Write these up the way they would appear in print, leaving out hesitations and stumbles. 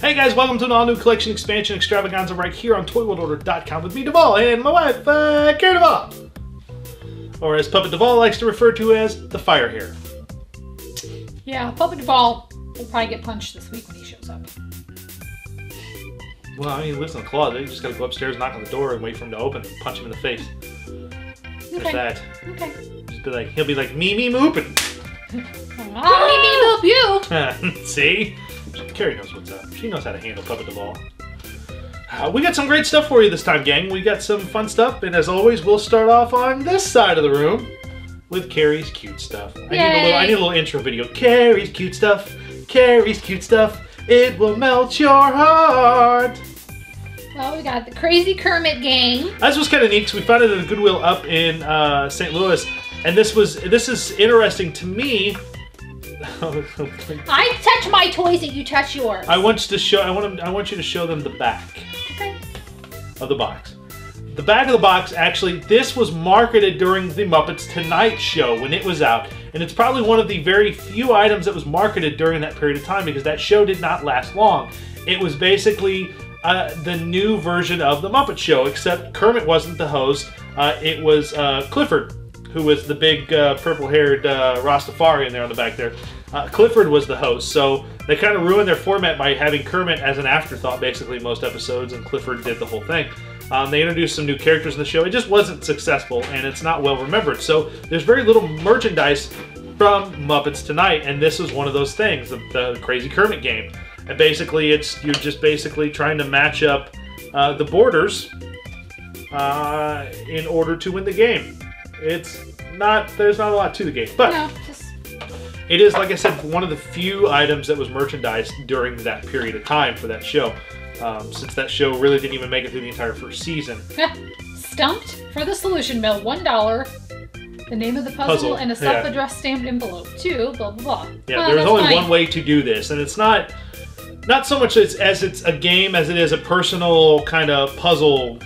Hey guys, welcome to an all-new Collection Expansion Extravaganza right here on ToyWorldOrder.com with me, Duvall, and my wife, Carrie Duvall. Or as Puppet Duvall likes to refer to as the Fire Hair. Yeah, Puppet Duvall will probably get punched this week when he shows up. Well, I mean, he lives in the closet. You just gotta go upstairs, knock on the door, and wait for him to open and punch him in the face. There's that. Okay. Just be like, he'll be like, me mooping. I'll me moop you! See? Carrie knows what's up. She knows how to handle Puppet Duvall. We got some great stuff for you this time, gang. We got some fun stuff, and as always, we'll start off on this side of the room with Carrie's cute stuff. I need a little intro video. Carrie's cute stuff. Carrie's cute stuff. It will melt your heart. Well, we got the Crazy Kermit gang. This was kind of neat because we found it at a Goodwill up in St. Louis, and this is interesting to me. I touch my toys and you touch yours. I want you to show them the back of the box. The back of the box, actually, this was marketed during the Muppets Tonight show when it was out, and it's probably one of the very few items that was marketed during that period of time because that show did not last long. It was basically the new version of the Muppet Show, except Kermit wasn't the host. It was Clifford, who was the big purple-haired Rastafarian there on the back there. Clifford was the host, so they kind of ruined their format by having Kermit as an afterthought, basically, most episodes, and Clifford did the whole thing. They introduced some new characters in the show. It just wasn't successful, and it's not well remembered. So there's very little merchandise from Muppets Tonight, and this is one of those things, the Crazy Kermit game. And basically, you're just basically trying to match up the borders in order to win the game. There's not a lot to the game, but no, it is, like I said, one of the few items that was merchandised during that period of time for that show, since that show really didn't even make it through the entire first season. Stumped for the solution mill, $1. The name of the puzzle and a self-addressed stamped envelope, 2, blah, blah, blah. Yeah, well, there's only one way to do this, and it's not so much as it's a game as it is a personal kind of puzzle.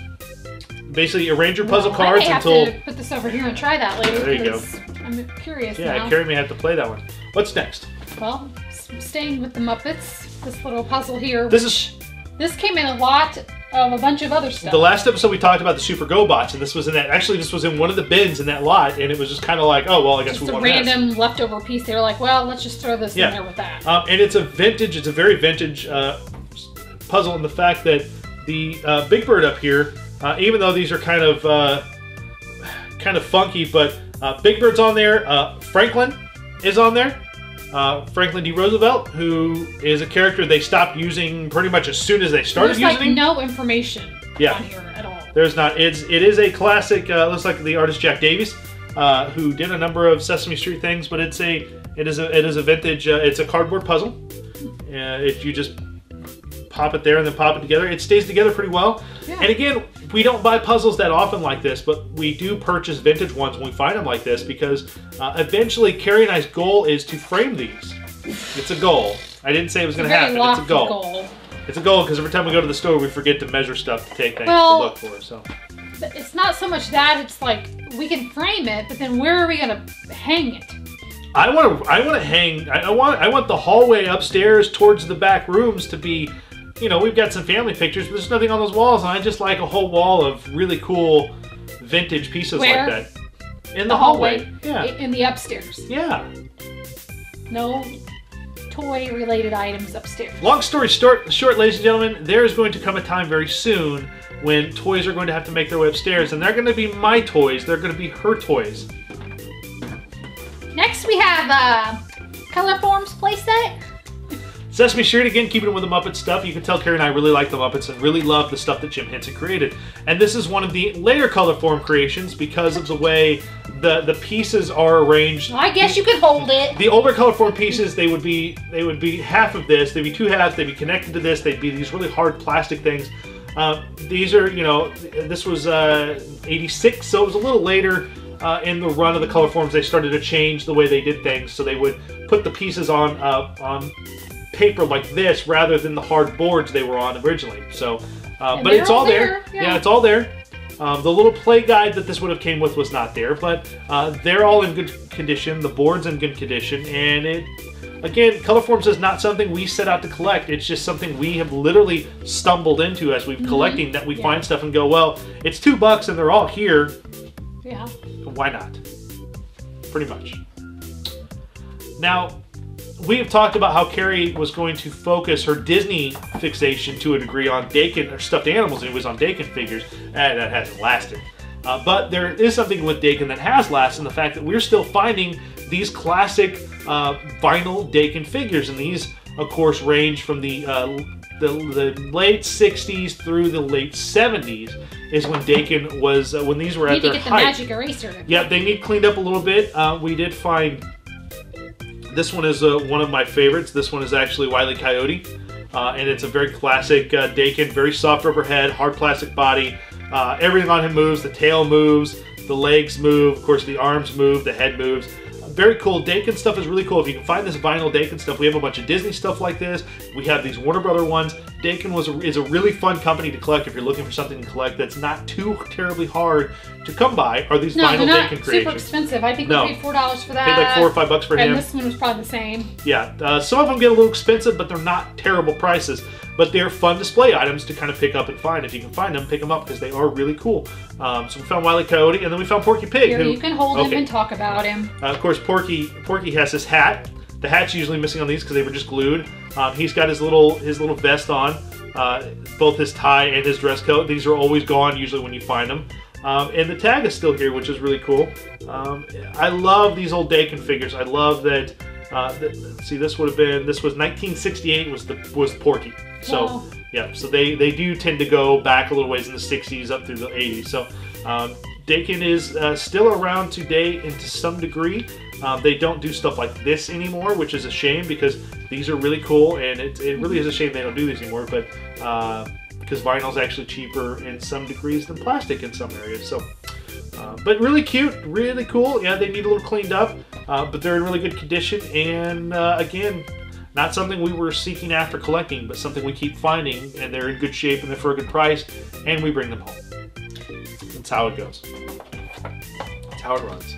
Basically, arrange your puzzle cards until... I may have to put this over here and try that later. There you go. I'm curious now. Yeah, Carrie may have to play that one. What's next? Well, staying with the Muppets, this little puzzle here. This came in a lot of a bunch of other stuff. The last episode we talked about the Super Go-Bots, and this was in that. Actually, this was in one of the bins in that lot, and it was just kind of like, oh well, I guess we want this. Just a random leftover piece. They were like, well, let's just throw this in there with that. And it's a very vintage puzzle in the fact that the Big Bird up here, even though these are kind of funky, but Big Bird's on there. Franklin is on there. Franklin D. Roosevelt, who is a character they stopped using pretty much as soon as they started using. There's like no information on here at all. There's not. It is a classic. Looks like the artist Jack Davies, who did a number of Sesame Street things, but it is a vintage. It's a cardboard puzzle. If you just pop it there and then pop it together, it stays together pretty well. Yeah. And again, we don't buy puzzles that often like this, but we do purchase vintage ones when we find them like this because eventually Carrie and I's goal is to frame these. It's a goal. I didn't say it was going to happen. It's a goal. It's a goal because every time we go to the store, we forget to measure stuff to take things to look for. So it's not so much that, it's like we can frame it, but then where are we going to hang it? I want to hang. I want the hallway upstairs towards the back rooms to be. You know, we've got some family pictures, but there's nothing on those walls, and I just like a whole wall of really cool vintage pieces like that. In the hallway. Yeah. In the upstairs. Yeah. No toy-related items upstairs. Long story short, ladies and gentlemen, there's going to come a time very soon when toys are going to have to make their way upstairs, and they're going to be my toys. They're going to be her toys. Next, we have Colorforms Playset. Sesame Street, again, keeping it with the Muppet stuff. You can tell Carrie and I really like the Muppets and really love the stuff that Jim Henson created. And this is one of the later Colorform creations because of the way the pieces are arranged. Well, I guess you could hold it. The older Colorform pieces, they would be half of this. They'd be two halves. They'd be connected to this. They'd be these really hard plastic things. These are, you know, this was 86, so it was a little later in the run of the Colorforms. They started to change the way they did things. So they would put the pieces on paper like this rather than the hard boards they were on originally. So, but it's all there. Yeah, it's all there. The little play guide that this would have came with was not there, but they're all in good condition. The board's in good condition, and again, Colorforms is not something we set out to collect. It's just something we have literally stumbled into as we've collecting, that we find stuff and go, well, it's $2 and they're all here. Yeah. Why not? Pretty much. Now, we have talked about how Carrie was going to focus her Disney fixation to a degree on Dancan, or stuffed animals, and it was on Dancan Figures, and that hasn't lasted. But there is something with Dancan that has lasted, in the fact that we're still finding these classic vinyl Dancan figures, and these, of course, range from the late 60s through the late 70s is when Dancan was, when these were at their height. You need to get the magic eraser. Yeah, they need cleaned up a little bit. We did find, this one is one of my favorites. This one is actually Wile E. Coyote, and it's a very classic Dancan, very soft rubber head, hard plastic body. Everything on him moves. The tail moves, the legs move, of course the arms move, the head moves. Very cool. Dancan stuff is really cool. If you can find this vinyl Dancan stuff, we have a bunch of Disney stuff like this. We have these Warner Brother ones. Dancan is a really fun company to collect if you're looking for something to collect that's not too terribly hard to come by. Are these vinyl Dancan creations? Super expensive. I think we paid $4 for that. Paid like $4 or $5 for him. And this one was probably the same. Yeah, some of them get a little expensive, but they're not terrible prices. But they're fun display items to kind of pick up and find. If you can find them, pick them up because they are really cool. So we found Wile E. Coyote, and then we found Porky Pig. Here, you can hold him and talk about him. Of course, Porky has his hat. The hat's usually missing on these because they were just glued. He's got his little vest on, both his tie and his dress coat. These are always gone usually when you find them. And the tag is still here, which is really cool. I love these old Dancan figures. I love that. See, this was 1968 was Porky. So wow. Yeah, so they do tend to go back a little ways in the 60s up through the 80s. So Dancan is still around today and to some degree. They don't do stuff like this anymore, which is a shame because these are really cool, and it really is a shame they don't do these anymore. But because vinyl is actually cheaper in some degrees than plastic in some areas. So, but really cute, really cool. Yeah, they need a little cleaned up, but they're in really good condition. And again, not something we were seeking after collecting, but something we keep finding, and they're in good shape and they're for a good price, and we bring them home. That's how it goes. That's how it runs.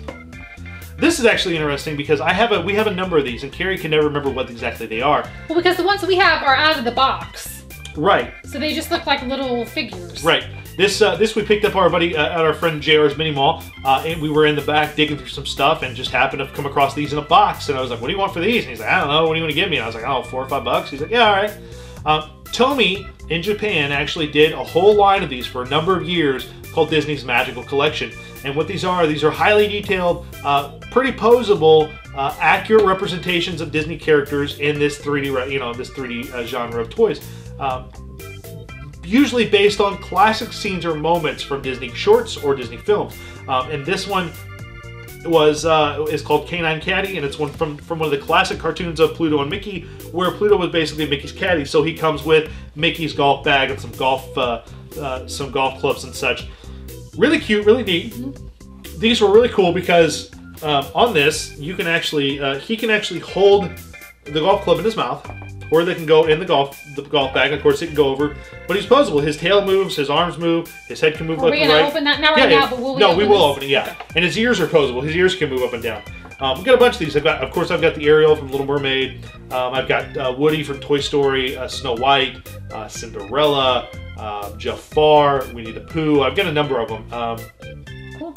This is actually interesting because we have a number of these, and Carrie can never remember what exactly they are. Well, because the ones that we have are out of the box. Right. So they just look like little figures. Right. This we picked up our buddy at our friend JR's Mini Mall, and we were in the back digging through some stuff and just happened to come across these in a box. And I was like, "What do you want for these?" And he's like, "I don't know. What do you want to give me?" And I was like, "Oh, $4 or $5." He's like, "Yeah, all right." Tomy in Japan actually did a whole line of these for a number of years called Disney's Magical Collection. And what these are highly detailed, pretty posable, accurate representations of Disney characters in this 3D, this 3D genre of toys. Usually based on classic scenes or moments from Disney shorts or Disney films. And this one is called Canine Caddy, and it's one from one of the classic cartoons of Pluto and Mickey, where Pluto was basically Mickey's caddy. So he comes with Mickey's golf bag and some golf clubs and such. Really cute, really neat. These were really cool because on this you can actually he can actually hold the golf club in his mouth, or they can go in the golf bag. Of course, it can go over, but he's posable. His tail moves, his arms move, his head can move left and right. Are we going to open that? Not right now, but will we? No, we will open it. Yeah, okay. And his ears are posable. His ears can move up and down. We've got a bunch of these. Of course, I've got the Ariel from Little Mermaid. I've got Woody from Toy Story, Snow White, Cinderella, Jafar, Winnie the Pooh. I've got a number of them. Cool.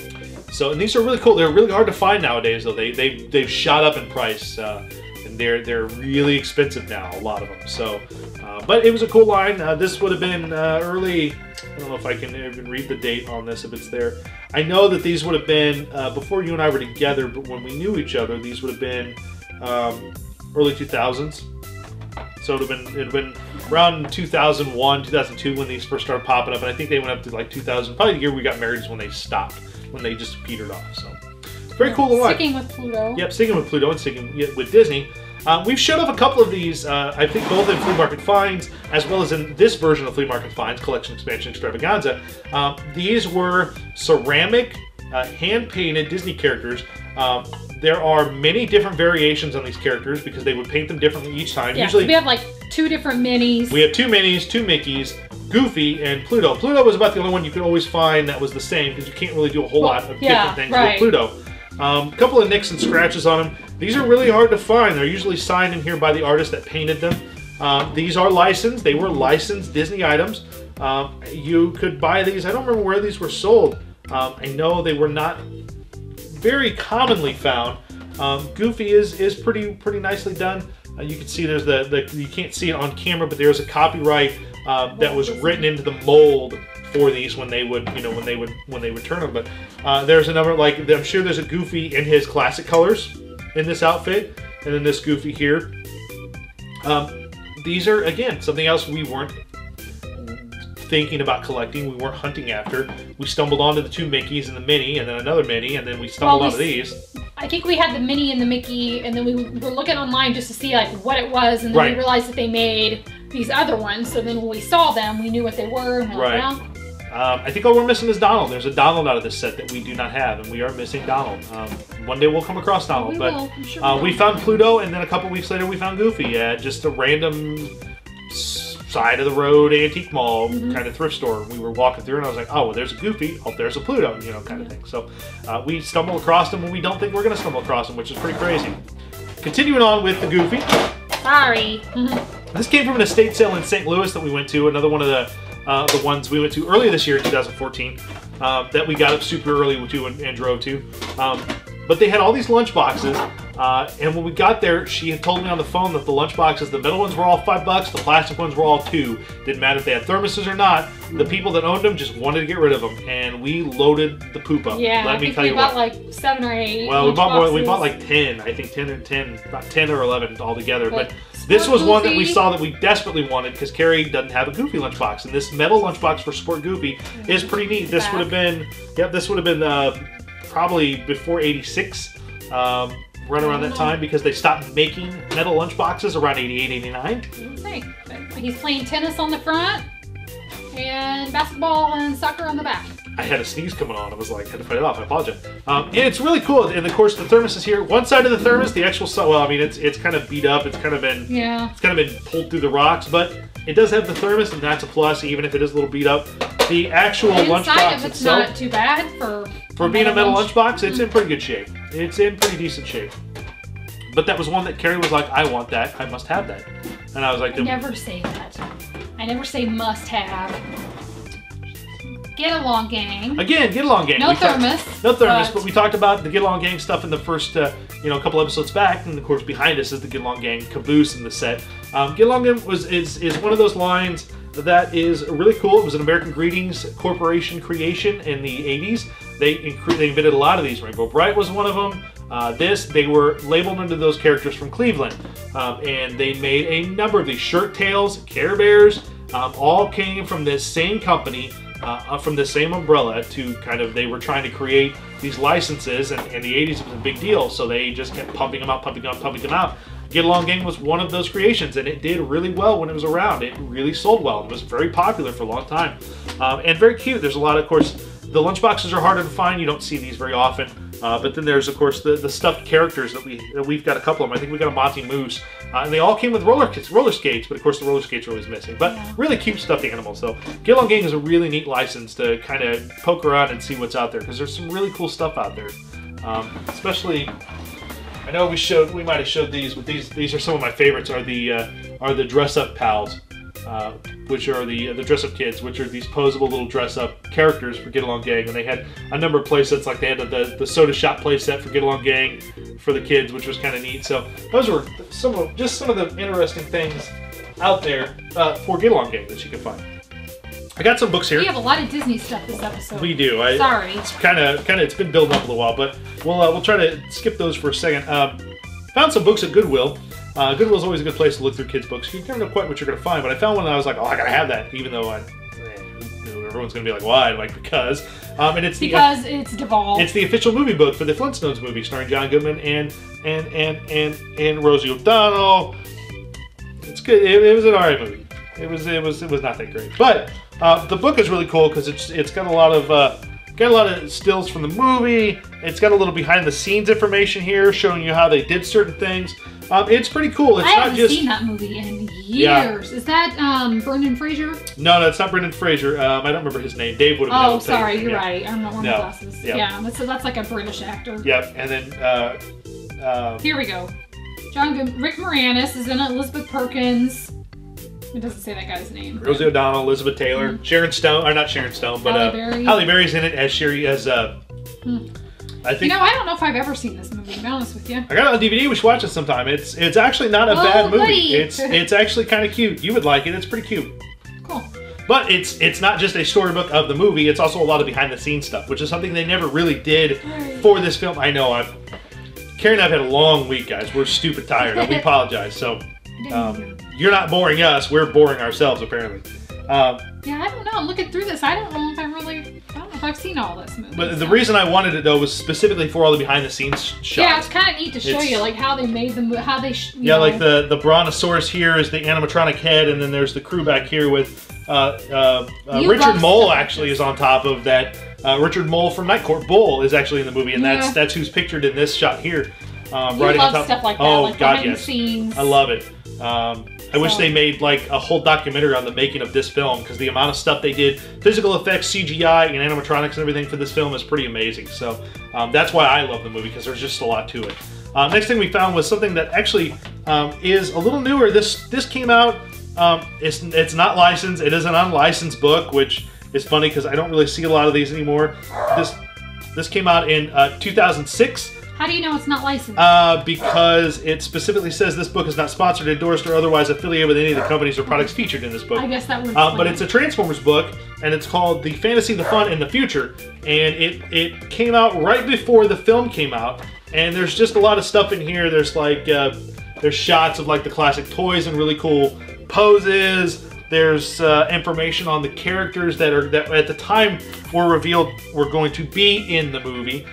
So, and these are really cool. They're really hard to find nowadays, though. They've shot up in price. And they're really expensive now, a lot of them. So, but it was a cool line. This would have been early. I don't know if I can even read the date on this, if it's there. I know that these would have been before you and I were together, but when we knew each other, these would have been early 2000s. So it would have been around 2001, 2002 when these first started popping up, and I think they went up to like 2000. Probably the year we got married is when they stopped, when they just petered off. So very cool to watch. Sticking with Pluto. Yep, sticking with Pluto and sticking with Disney. We've showed off a couple of these, I think both in Flea Market Finds, as well as in this version of Flea Market Finds, Collection Expansion Extravaganza. These were ceramic, hand-painted Disney characters. There are many different variations on these characters because they would paint them differently each time. Yeah, Usually, we have like 2 different minis. We have 2 minis, 2 Mickeys, Goofy, and Pluto. Pluto was about the only one you could always find that was the same because you can't really do a whole lot of different things with Pluto. A couple of nicks and scratches on them. These are really hard to find. They're usually signed in here by the artist that painted them. These are licensed. They were licensed Disney items. You could buy these. I don't remember where these were sold. I know they were not very commonly found. Goofy is pretty nicely done. You can see there's you can't see it on camera, but there's a copyright that was written into the mold for these when they would when they would turn them. But there's another, like, I'm sure there's a Goofy in his classic colors in this outfit, and then this Goofy here. These are, again, something else we weren't thinking about collecting. We weren't hunting after. We stumbled onto the 2 Mickeys and the Minnie, and then another Minnie, and then we stumbled onto these. I think we had the Minnie and the Mickey, and then we were looking online just to see like what it was, and then we realized that they made these other ones. So then when we saw them, we knew what they were. And I think all we're missing is Donald. There's a Donald out of this set that we do not have, and we are missing Donald. One day we'll come across Donald, we found Pluto, and then a couple weeks later we found Goofy at just a random side of the road antique mall kind of thrift store. We were walking through, and I was like, oh, well, there's a Goofy, oh, there's a Pluto, kind of thing. So we stumbled across them, and we don't think we're going to stumble across them, which is pretty crazy. Continuing on with the Goofy. Sorry. This came from an estate sale in St. Louis that we went to, another one of the ones we went to earlier this year in 2014 that we got up super early to and drove to. But they had all these lunch boxes, and when we got there, she had told me on the phone that the lunch boxes, the metal ones were all $5, the plastic ones were all $2. Didn't matter if they had thermoses or not. The people that owned them just wanted to get rid of them, and we loaded the poop up. Yeah, Let me tell you what. We bought like 7 or 8. Well, we bought more. We bought like 10. I think 10, about 10 or 11 altogether. But this was one that we saw that we desperately wanted because Carrie doesn't have a Goofy lunchbox, and this metal lunchbox for Sport Goofy is pretty neat. This would have been, this would have been probably before '86, right around that time, because they stopped making metal lunchboxes around '88, '89. He's playing tennis on the front and basketball and soccer on the back. I had a sneeze coming on. I was like, had to fight it off. I apologize. And it's really cool. And of course, the thermos is here. One side of the thermos, the actual, well, I mean, it's kind of beat up. It's kind of been, it's kind of been pulled through the rocks, but it does have the thermos, and that's a plus, even if it is a little beat up. The actual lunchbox it's itself, not too bad for being a metal lunchbox. It's in pretty good shape. It's in pretty decent shape. But that was one that Carrie was like, I want that. I must have that. And I was like, I never say that. I never say must have. Get Along Gang. Again, Get Along Gang. No thermos. No thermos, but we talked about the Get Along Gang stuff in the first, couple episodes back, and of course behind us is the Get Along Gang caboose in the set. Get Along Gang is one of those lines that is really cool. It was an American Greetings Corporation creation in the 80s. They invented a lot of these. Rainbow Bright was one of them. They were labeled under those characters from Cleveland, and they made a number of these. Shirt Tails, Care Bears, all came from this same company, from the same umbrella. They were trying to create these licenses, and in the 80s it was a big deal, so they just kept pumping them out, pumping them out. Get Along Gang was one of those creations, and it did really well when it was around. It really sold well. It was very popular for a long time, and very cute. There's a lot, of course, the lunchboxes are harder to find. You don't see these very often. But then there's, of course, the stuffed characters that we've got a couple of them. I think we got a Monty Moose, and they all came with roller skates. But of course, the roller skates are always missing. But really cute stuffed animals. So Get Along Gang is a really neat license to kind of poke around and see what's out there, because there's some really cool stuff out there. Especially, I know we might have showed these, but these are some of my favorites. Are the dress up pals. Which are the dress up kids, which are these posable little dress up characters for Get Along Gang, and they had a number of play sets. Like they had the soda shop play set for Get Along Gang for the kids, which was kind of neat. So those were some of the interesting things out there for Get Along Gang that you can find. I got some books here. We have a lot of Disney stuff this episode. We do. Sorry. It's kind of it's been building up a little while, but we'll try to skip those for a second. Found some books at Goodwill. Goodwill's always a good place to look through kids' books. You never know quite what you're going to find, but I found one that I was like, oh, I got to have that, even though everyone's going to be like, why? Like, because. And it's it's devolved. It's the official movie book for the Flintstones movie, starring John Goodman and Rosie O'Donnell. It's good. It was an alright movie. It was not that great, but the book is really cool because it's got a lot of stills from the movie. It's got a little behind the scenes information here, showing you how they did certain things. It's pretty cool. It's I haven't seen that movie in years. Yeah. Is that Brendan Fraser? No, it's not Brendan Fraser. I don't remember his name. Dave would have. Oh, sorry, you're right. I'm not wearing glasses. Yep. Yeah, that's like a British actor. Yep, and then here we go. Rick Moranis is in it. Elizabeth Perkins. It doesn't say that guy's name. Rosie O'Donnell, Elizabeth Taylor, Sharon Stone, or not Sharon Stone, but Halle Berry's in it as Sherry I think. I don't know if I've ever seen this movie, to be honest with you. I got it on DVD. We should watch it sometime. It's actually not a bad movie. It's actually kind of cute. You would like it. It's pretty cute. Cool. But it's not just a storybook of the movie. It's also a lot of behind the scenes stuff, which is something they never really did for this film. I know. Carrie and I've had a long week, guys. We're stupid tired, and we apologize. So you're not boring us. We're boring ourselves, apparently. Yeah, I don't know. I'm looking through this. I don't know if I've seen all this movie. But the reason I wanted it, though, was specifically for all the behind-the-scenes shots. Yeah, it's kind of neat to show you, like, how they made the movie, how they... like the Brontosaurus here is the animatronic head, and then there's the crew back here with... Richard Mole actually is on top of that. Richard Mole from Night Court. Bull is actually in the movie, and that's who's pictured in this shot here. Right on top. Stuff like that, like God, yes. Scenes. I love it. I wish they made like a whole documentary on the making of this film, because the amount of stuff they did, physical effects, CGI, and animatronics and everything for this film is pretty amazing. So that's why I love the movie, because there's just a lot to it. Next thing we found was something that actually is a little newer. This came out. It's not licensed. It is an unlicensed book, which is funny because I don't really see a lot of these anymore. This came out in 2006. How do you know it's not licensed? Because it specifically says this book is not sponsored, endorsed, or otherwise affiliated with any of the companies or products featured in this book. I guess that would. But it's a Transformers book, and it's called The Fantasy, the Fun, and the Future. And it came out right before the film came out. And there's just a lot of stuff in here. There's like there's shots of like the classic toys and really cool poses. There's information on the characters that at the time were revealed were going to be in the movie.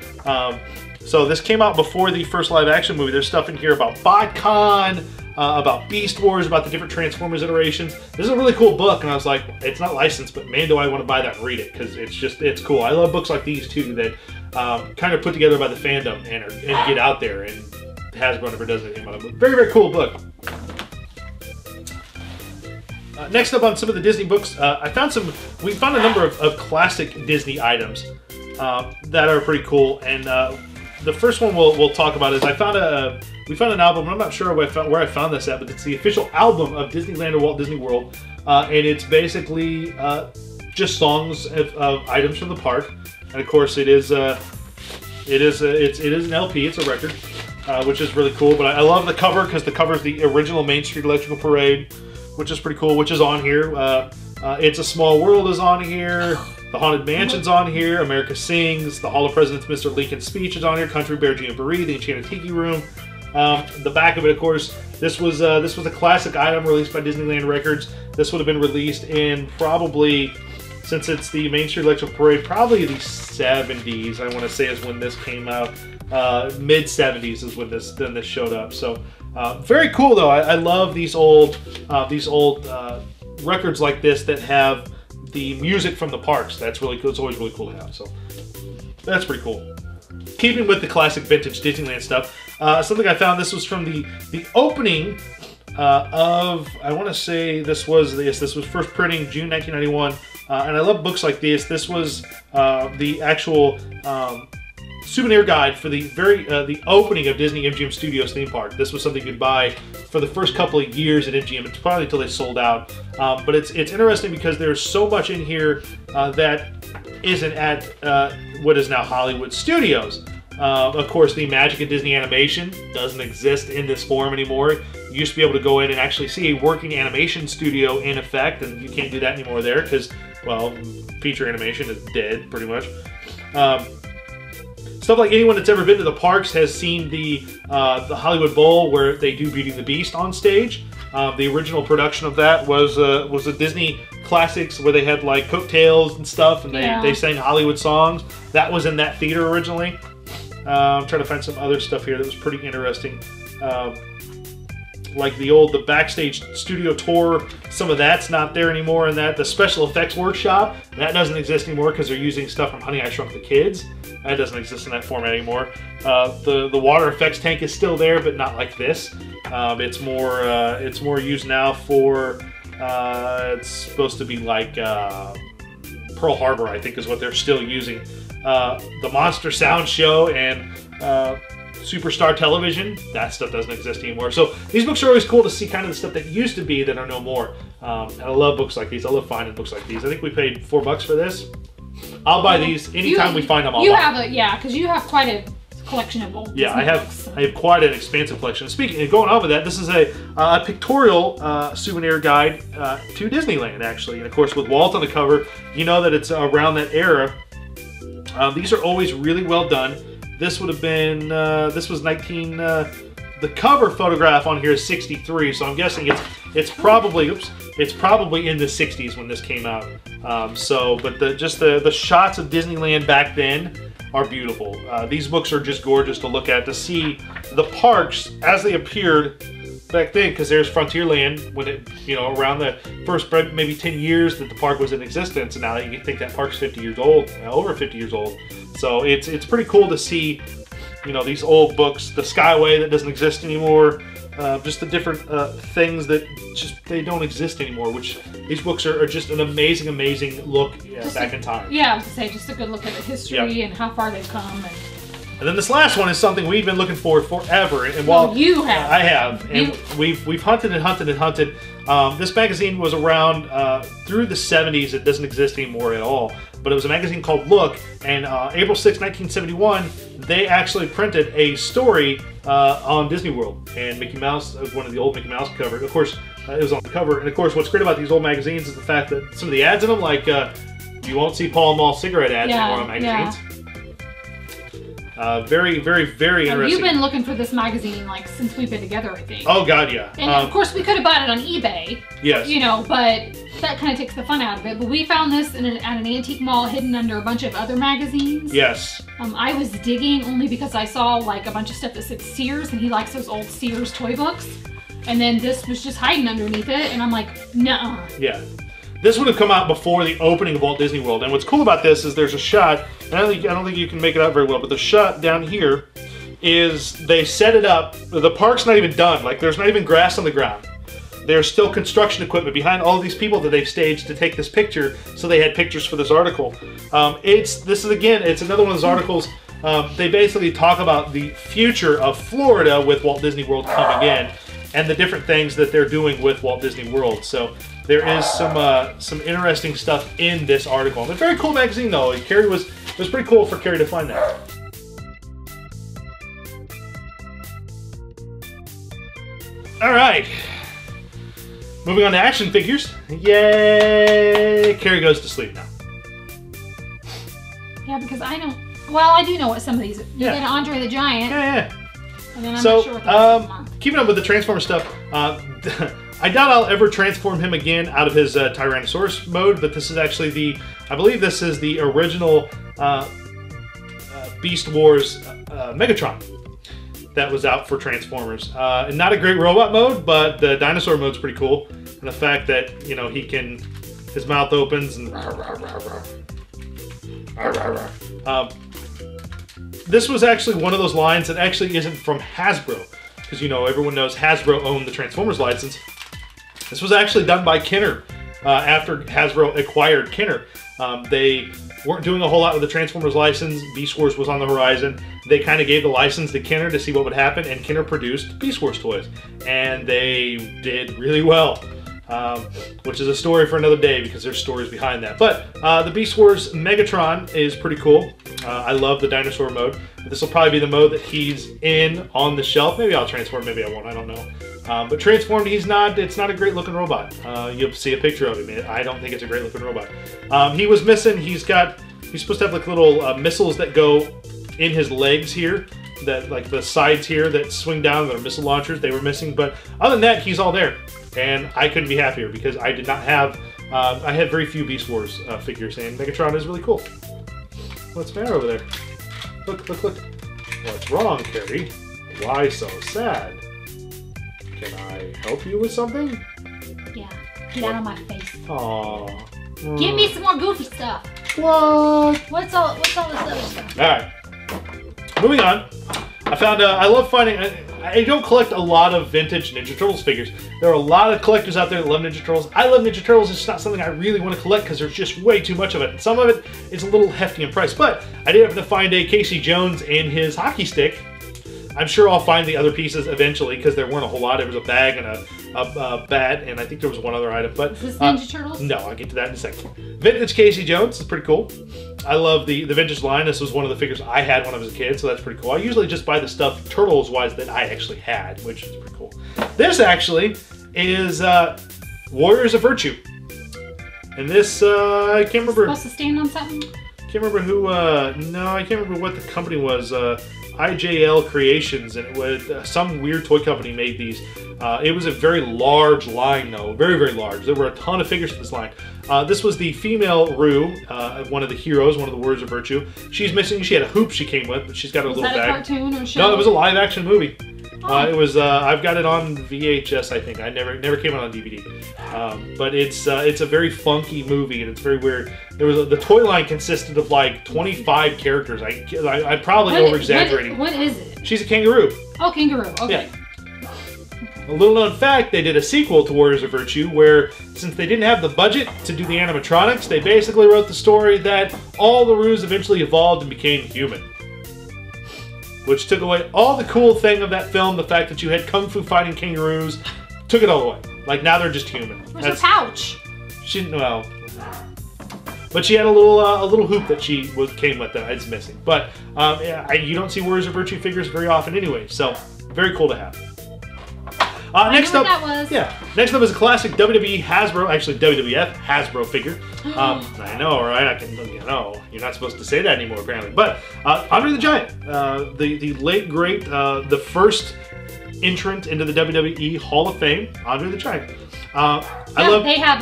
So this came out before the first live-action movie. There's stuff in here about BotCon, about Beast Wars, about the different Transformers iterations. This is a really cool book, and I was like, it's not licensed, but man, do I want to buy that and read it, because it's cool. I love books like these, too, that kind of put together by the fandom and get out there, and Hasbro never does anything about it. Very, very cool book. Next up on some of the Disney books, we found a number of classic Disney items that are pretty cool, and the first one we'll talk about is we found an album. I'm not sure where I found this at, but it's the official album of Disneyland or Walt Disney World, and it's basically just songs of items from the park. And of course, it is an LP. It's a record, which is really cool. But I love the cover, because the cover is the original Main Street Electrical Parade, which is pretty cool. Which is on here. It's a Small World is on here. The Haunted Mansion's on here. America Sings. The Hall of Presidents, Mr. Lincoln's Speech is on here. Country Bear Jamboree. The Enchanted Tiki Room. The back of it, of course, this was a classic item released by Disneyland Records. This would have been released in probably, since it's the Main Street Electrical Parade, probably the 70s. I want to say is when this came out. Mid 70s is when this showed up. So very cool though. I love these old records like this that have the music from the parks. That's really cool. It's always really cool to have. So that's pretty cool. Keeping with the classic vintage Disneyland stuff, something I found. This was from the opening of, I want to say this was first printing June 1991, and I love books like this. This was the actual souvenir guide for the opening of Disney MGM Studios theme park. This was something you could buy for the first couple of years at MGM. It's probably until they sold out. But it's interesting because there's so much in here that isn't at what is now Hollywood Studios. Of course, the magic of Disney animation doesn't exist in this form anymore. You used to be able to go in and actually see a working animation studio in effect, and you can't do that anymore there because, well, feature animation is dead, pretty much. stuff like anyone that's ever been to the parks has seen the Hollywood Bowl where they do Beauty and the Beast on stage. The original production of that was a Disney Classics where they had like coattails and stuff, and they sang Hollywood songs. That was in that theater originally. I'm trying to find some other stuff here that was pretty interesting. Like the backstage studio tour, some of that's not there anymore, and the special effects workshop, that doesn't exist anymore because they're using stuff from Honey, I Shrunk the Kids. That doesn't exist in that format anymore. The water effects tank is still there, but not like this. It's more used now for it's supposed to be like Pearl Harbor, I think, is what they're still using. The Monster Sound Show and Superstar Television, that stuff doesn't exist anymore. So these books are always cool to see kind of the stuff that used to be that are no more. And I love books like these. I love finding books like these. I think we paid $4 for this. I'll buy these anytime we find them. Because you have quite a collection of old. Yeah, I have quite an expansive collection. Speaking of going on with that, this is a pictorial souvenir guide to Disneyland, actually, and of course with Walt on the cover. You know that it's around that era. These are always really well done. This would have been, this was the cover photograph on here is 63, so I'm guessing it's probably in the 60s when this came out. But just the shots of Disneyland back then are beautiful. These books are just gorgeous to look at, to see the parks as they appeared back then, because there's Frontierland when it, around the first maybe 10 years that the park was in existence, and now you can think that park's 50 years old, over 50 years old. So it's pretty cool to see, these old books, the Skyway that doesn't exist anymore, just the different things that they don't exist anymore, which these books are just an amazing look back in time. Yeah, I was going to say, just a good look at the history and how far they've come. And then this last one is something we've been looking for forever. And while you have, I have, and we've hunted and hunted and hunted. This magazine was around through the 70s. It doesn't exist anymore at all. But it was a magazine called Look, and April 6, 1971, they actually printed a story on Disney World, and Mickey Mouse, one of the old Mickey Mouse covers. Of course, it was on the cover. And of course, what's great about these old magazines is the fact that some of the ads in them, like you won't see Pall Mall cigarette ads anymore on magazines. Very interesting. You've been looking for this magazine since we've been together, I think. Oh God, yeah. And of course, we could have bought it on eBay. Yes. But that kind of takes the fun out of it. But we found this at an antique mall, hidden under a bunch of other magazines. Yes. I was digging only because I saw a bunch of stuff that said Sears, and he likes those old Sears toy books. And then this was just hiding underneath it, and I'm like, nuh-uh. Yeah. This would have come out before the opening of Walt Disney World, and what's cool about this is there's a shot, and I don't think you can make it out very well, but the shot down here is they set it up. The park's not even done. There's not even grass on the ground. There's still construction equipment behind all these people that they've staged to take this picture, so they had pictures for this article. It's another one of those articles. They basically talk about the future of Florida with Walt Disney World coming in, and the different things that they're doing with Walt Disney World. So there is some interesting stuff in this article. And a very cool magazine, though. Carrie it was pretty cool for Carrie to find that. All right, moving on to action figures. Yay! Carrie goes to sleep now. Yeah, because I don't. Well, I do know what some of these. You got Andre the Giant. Yeah. And then I'm not sure what the keeping up with the Transformer stuff. I doubt I'll ever transform him again out of his Tyrannosaurus mode, but this is actually I believe this is the original Beast Wars Megatron that was out for Transformers. And not a great robot mode, but the dinosaur mode's pretty cool. And the fact that, his mouth opens and this was actually one of those lines that actually isn't from Hasbro, because everyone knows Hasbro owned the Transformers license. This was actually done by Kenner after Hasbro acquired Kenner. They weren't doing a whole lot with the Transformers license. Beast Wars was on the horizon. They kind of gave the license to Kenner to see what would happen, and Kenner produced Beast Wars toys, and they did really well. Which is a story for another day because there's stories behind that. But the Beast Wars Megatron is pretty cool. I love the dinosaur mode. This will probably be the mode that he's in on the shelf. Maybe I'll transform, maybe I won't, I don't know. But transformed, it's not a great looking robot. You'll see a picture of him. I don't think it's a great looking robot. He was missing, he's supposed to have little missiles that go in his legs here, that like the sides here that swing down that are missile launchers, they were missing. But other than that, he's all there. And I couldn't be happier because I did not have, I had very few Beast Wars figures, and Megatron is really cool. What's the matter over there? Look, look, look. What's wrong, Carrie? Why so sad? Can I help you with something? Yeah, get out of my face. Aww. Give me some more Goofy stuff. What? What's all this other stuff? Alright. Moving on. I found, I love finding, I don't collect a lot of vintage Ninja Turtles figures. There are a lot of collectors out there that love Ninja Turtles. I love Ninja Turtles. It's not something I really want to collect because there's just way too much of it. And some of it is a little hefty in price. But I did happen to find a Casey Jones and his hockey stick. I'm sure I'll find the other pieces eventually because there weren't a whole lot. There was a bag and a bat, and I think there was one other item. But is this Ninja Turtles? No, I'll get to that in a second. Vintage Casey Jones is pretty cool. I love the vintage line. This was one of the figures I had when I was a kid, so that's pretty cool. I usually just buy the stuff Turtles-wise that I actually had, which is pretty cool. This actually is Warriors of Virtue. And this, I can't remember. Supposed to stand on something? Can't remember who, no, I can't remember what the company was. IJL Creations, and it was some weird toy company made these. It was a very large line, though, very, very large. There were a ton of figures in this line. This was the female Rue, one of the heroes, one of the Warriors of Virtue. She's missing. She had a hoop she came with, but she's got a little bag. Was that a cartoon or show? No, it was a live-action movie. Oh. It was. I've got it on VHS. I think I never came out on DVD. But it's a very funky movie, and it's very weird. There was the toy line consisted of like 25 characters. I probably over-exaggerating. What is it? She's a kangaroo. Oh, kangaroo. Okay. Yeah. A little known fact: they did a sequel to Warriors of Virtue, where since they didn't have the budget to do the animatronics, they basically wrote the story that all the Roos eventually evolved and became human. Which took away all the cool thing of that film, the fact that you had kung fu fighting kangaroos, took it all away. Like, now they're just human. Where's her pouch? She, well, but she had a little hoop that she came with that it's missing. But yeah, you don't see Warriors of Virtue figures very often anyway, so very cool to have. Next up, that was. Yeah. Next up is a classic WWE Hasbro, actually WWF Hasbro figure. I know, right? You know, you're not supposed to say that anymore, apparently. But Andre the Giant, the late great, the first entrant into the WWE Hall of Fame, Andre the Giant. They have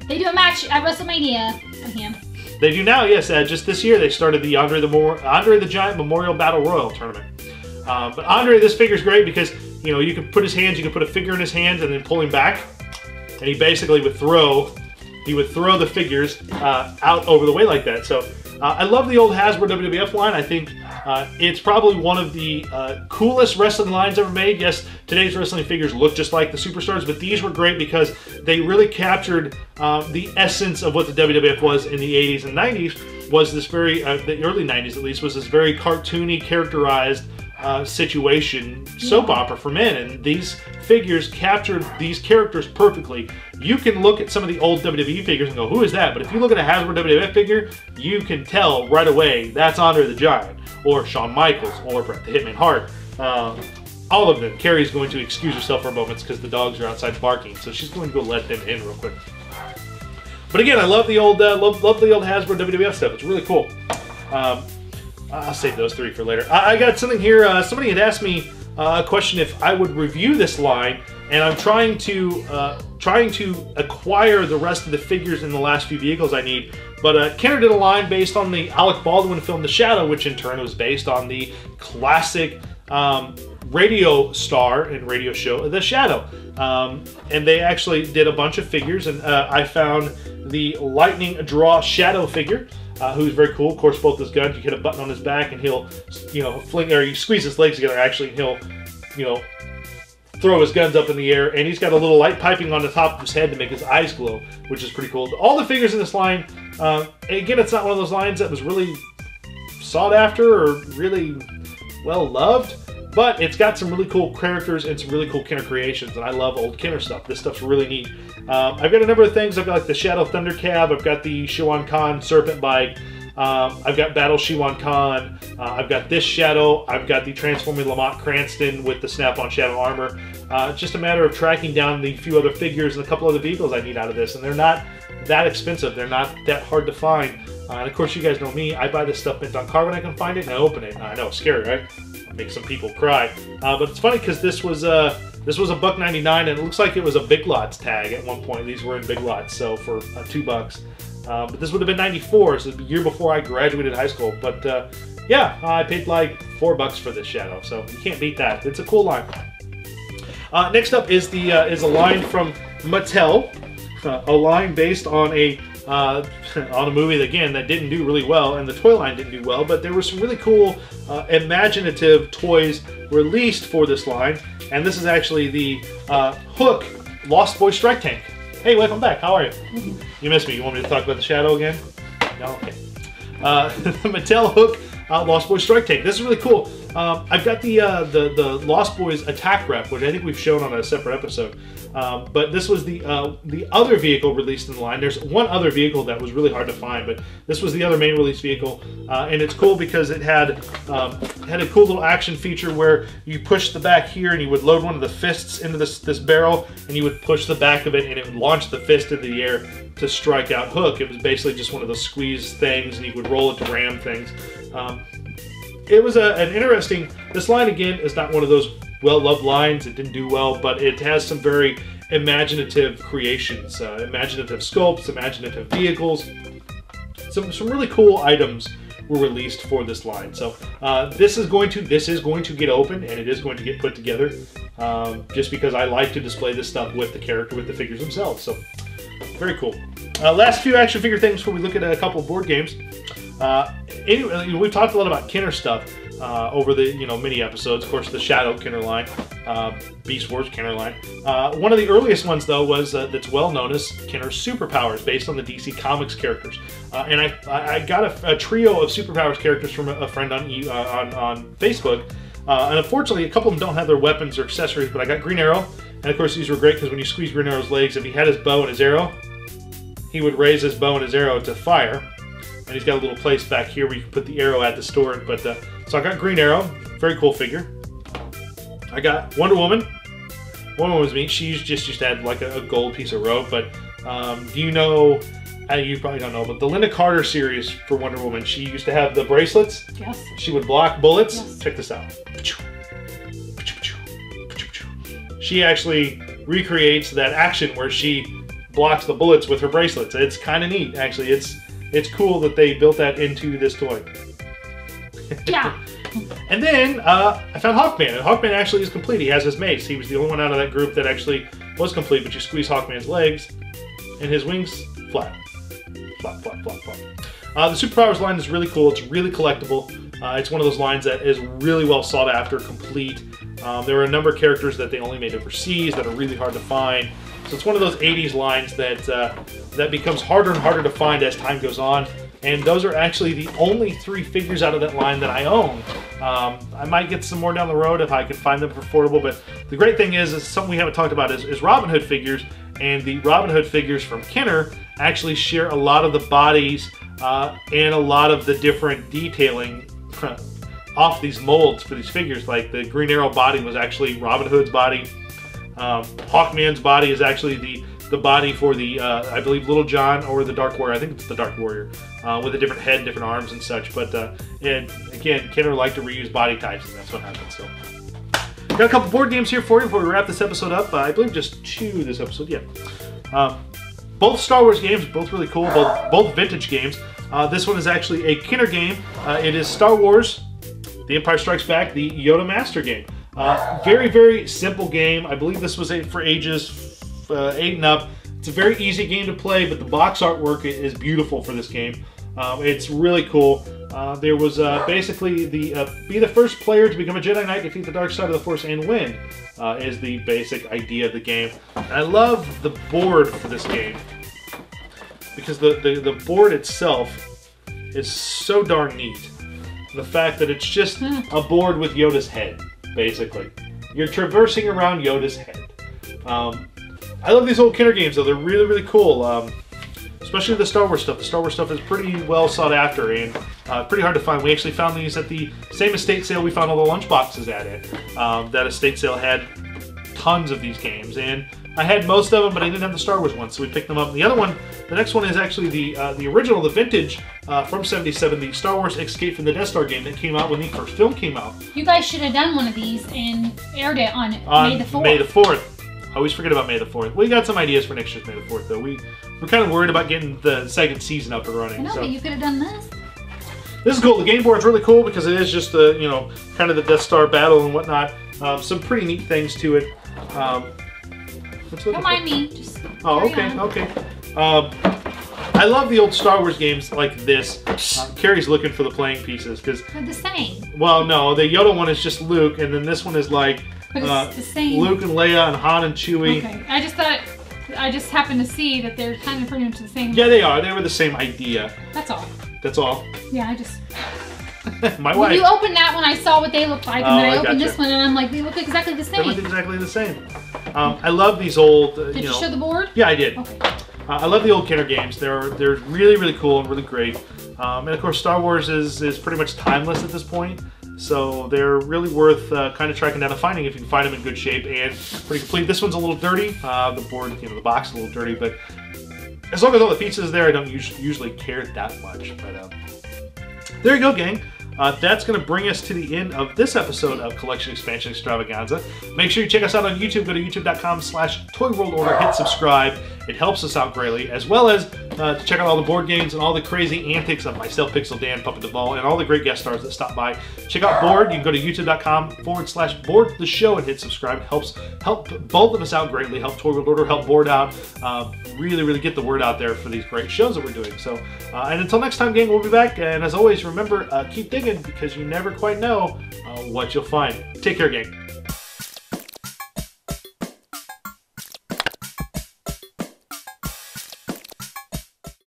they do a match at WrestleMania with him. They do now, yes. Just this year, they started the Andre the Giant Memorial Battle Royal tournament. But Andre, this figure's great because, you know, you can put his hands, you can put a figure in his hands and then pull him back, and he basically would throw the figures out over the way like that. So I love the old Hasbro WWF line. I think it's probably one of the coolest wrestling lines ever made. Yes, today's wrestling figures look just like the superstars, but these were great because they really captured the essence of what the WWF was in the 80s and 90s. Was this very, the early 90s at least, was this very cartoony, characterized situation, soap opera for men, and these figures captured these characters perfectly. You can look at some of the old WWE figures and go, who is that? But if you look at a Hasbro WWF figure, you can tell right away that's Andre the Giant, or Shawn Michaels, or Bret the Hitman Hart. All of them. Carrie's going to excuse herself for a moment because the dogs are outside barking, so she's going to go let them in real quick. But again, I love the old love the old Hasbro WWF stuff. It's really cool. I'll save those three for later. I got something here. Somebody had asked me a question if I would review this line, and I'm trying to acquire the rest of the figures in the last few vehicles I need. But Kenner did a line based on the Alec Baldwin film The Shadow, which in turn was based on the classic radio star and radio show The Shadow. And they actually did a bunch of figures, and I found the Lightning Draw Shadow figure. Who's very cool. Of course, both his guns, you hit a button on his back and he'll, you know, fling, or you squeeze his legs together actually, and he'll, you know, throw his guns up in the air. And he's got a little light piping on the top of his head to make his eyes glow, which is pretty cool. All the figures in this line, again, it's not one of those lines that was really sought after or really well loved, but it's got some really cool characters and some really cool Kenner creations, and I love old Kenner stuff. This stuff's really neat. I've got a number of things. I've got like the Shadow Thunder Cab. I've got the Shiwan Khan Serpent Bike. I've got Battle Shiwan Khan. I've got this Shadow. I've got the Transforming Lamont Cranston with the Snap-on Shadow Armor. It's just a matter of tracking down the few other figures and a couple other vehicles I need out of this, and they're not that expensive. They're not that hard to find. And of course, you guys know me. I buy this stuff mint on card when I can find it, and I open it. I know, it's scary, right? It makes some people cry. But it's funny because this was $1.99, and it looks like it was a Big Lots tag at one point. These were in Big Lots, so for $2. But this would have been '94, so the year before I graduated high school. But yeah, I paid like $4 for this Shadow, so you can't beat that. It's a cool line. Next up is a line from Mattel, a line based on a movie that, again, that didn't do really well, and the toy line didn't do well. But there were some really cool, imaginative toys released for this line, and this is actually the Hook Lost Boy Strike Tank. Hey, welcome back. How are you? You missed me. You want me to talk about the Shadow again? No? Okay. Mattel Hook Lost Boys Strike Tank. This is really cool. I've got the Lost Boys attack rep, which I think we've shown on a separate episode. But this was the other vehicle released in the line. There's one other vehicle that was really hard to find, but this was the other main release vehicle. And it's cool because it had a cool little action feature where you push the back here and you would load one of the fists into this barrel, and you would push the back of it and it would launch the fist into the air to strike out Hook. It was basically just one of those squeeze things, and you would roll it to ram things. It was an interesting... This line, again, is not one of those well-loved lines. It didn't do well, but it has some very imaginative creations, imaginative sculpts, imaginative vehicles. Some really cool items were released for this line. So this is going to get open, and it is going to get put together, just because I like to display this stuff with the character, with the figures themselves. So very cool. Last few action figure things before we look at a couple of board games. Anyway, we've talked a lot about Kenner stuff over the mini episodes. Of course, the Shadow Kenner line, Beast Wars Kenner line. One of the earliest ones, though, was that's well known as Kenner Superpowers, based on the DC Comics characters. And I got a trio of Superpowers characters from a friend on Facebook. And unfortunately, a couple of them don't have their weapons or accessories, but I got Green Arrow. And of course, these were great because when you squeeze Green Arrow's legs, if he had his bow and his arrow, he would raise his bow and his arrow to fire. And he's got a little place back here where you can put the arrow at to store it. But so I got Green Arrow, very cool figure. I got Wonder Woman. Wonder Woman was neat. She just had like a gold piece of rope. But do you know? You probably don't know, but the Linda Carter series for Wonder Woman, she used to have the bracelets. Yes. She would block bullets. Yes. Check this out. She actually recreates that action where she blocks the bullets with her bracelets. It's kind of neat, actually. It's cool that they built that into this toy. Yeah. And then I found Hawkman, and Hawkman actually is complete. He has his mace. He was the only one out of that group that actually was complete, but you squeeze Hawkman's legs, and his wings flap. Flap, flap, flap, flap. The Superpowers line is really cool. It's really collectible. It's one of those lines that is really well sought after, complete. There are a number of characters that they only made overseas that are really hard to find. So it's one of those 80s lines that becomes harder and harder to find as time goes on. And those are actually the only 3 figures out of that line that I own. I might get some more down the road if I can find them for affordable, but the great thing is something we haven't talked about is Robin Hood figures, and the Robin Hood figures from Kenner actually share a lot of the bodies and a lot of the different detailing off these molds for these figures. Like the Green Arrow body was actually Robin Hood's body. Hawkman's body is actually the body for the, I believe, Little John or the Dark Warrior. I think it's the Dark Warrior, with a different head, different arms and such. But and again, Kenner liked to reuse body types, and that's what happens. So, got a couple board games here for you before we wrap this episode up. I believe just 2 this episode, yeah. Both Star Wars games, both really cool, both vintage games. This one is actually a Kenner game. It is Star Wars, The Empire Strikes Back, the Yoda Master game. Very, very simple game. I believe this was for ages 8 and up. It's a very easy game to play, but the box artwork is beautiful for this game. It's really cool. There was basically be the first player to become a Jedi Knight, defeat the dark side of the Force, and win is the basic idea of the game. And I love the board for this game because the board itself is so darn neat. The fact that it's just a board with Yoda's head, basically. You're traversing around Yoda's head. I love these old Kenner games, though. They're really, really cool. Especially the Star Wars stuff. The Star Wars stuff is pretty well sought after and pretty hard to find. We actually found these at the same estate sale we found all the lunch boxes at it. That estate sale had tons of these games, and I had most of them, but I didn't have the Star Wars one, so we picked them up. And the other one, the next one is actually the original, the vintage from 77, the Star Wars Escape from the Death Star game that came out when the first film came out. You guys should have done one of these and aired it on May the 4th. May the 4th. I always forget about May the 4th. We got some ideas for next year's May the 4th, though. We're kind of worried about getting the second season up and running. No, but you could have done this. This is cool. The game board's really cool because it is just the, you know, kind of the Death Star battle and whatnot. Some pretty neat things to it. Don't mind me. Just okay. I love the old Star Wars games like this. Carrie's looking for the playing pieces because they're the same. Well, no, the Yoda one is just Luke, and then this one is like but it's the same. Luke and Leia and Han and Chewie. Okay, I just happened to see that they're kind of pretty much the same. Yeah, they are. They were the same idea. That's all. That's all. Yeah, I just. My when wife. you opened that one, I saw what they looked like, and then I opened gotcha. this one, and I'm like, they look exactly the same. They look exactly the same. I love these old. Did you show the board? Yeah, I did. Okay. I love the old Kenner games. They're really, really cool and really great. And of course, Star Wars is pretty much timeless at this point. So they're really worth kind of tracking down and finding if you can find them in good shape and pretty complete. This one's a little dirty. The board, the box is a little dirty, but as long as all the pieces are there, I don't usually care that much. But there you go, gang. That's going to bring us to the end of this episode of Collection Expansion Extravaganza. Make sure you check us out on YouTube. Go to youtube.com/ToyWorldOrder. Hit subscribe. It helps us out greatly. As well as to check out all the board games and all the crazy antics of myself, Pixel Dan, Puppet Duvall, and all the great guest stars that stop by. Check out Board. You can go to youtube.com/Board the show and hit subscribe. It help both of us out greatly. Help Toy World Order, help Board out. Really get the word out there for these great shows that we're doing. So, and until next time, gang, we'll be back. And as always, remember, keep digging because you never quite know what you'll find. Take care, gang.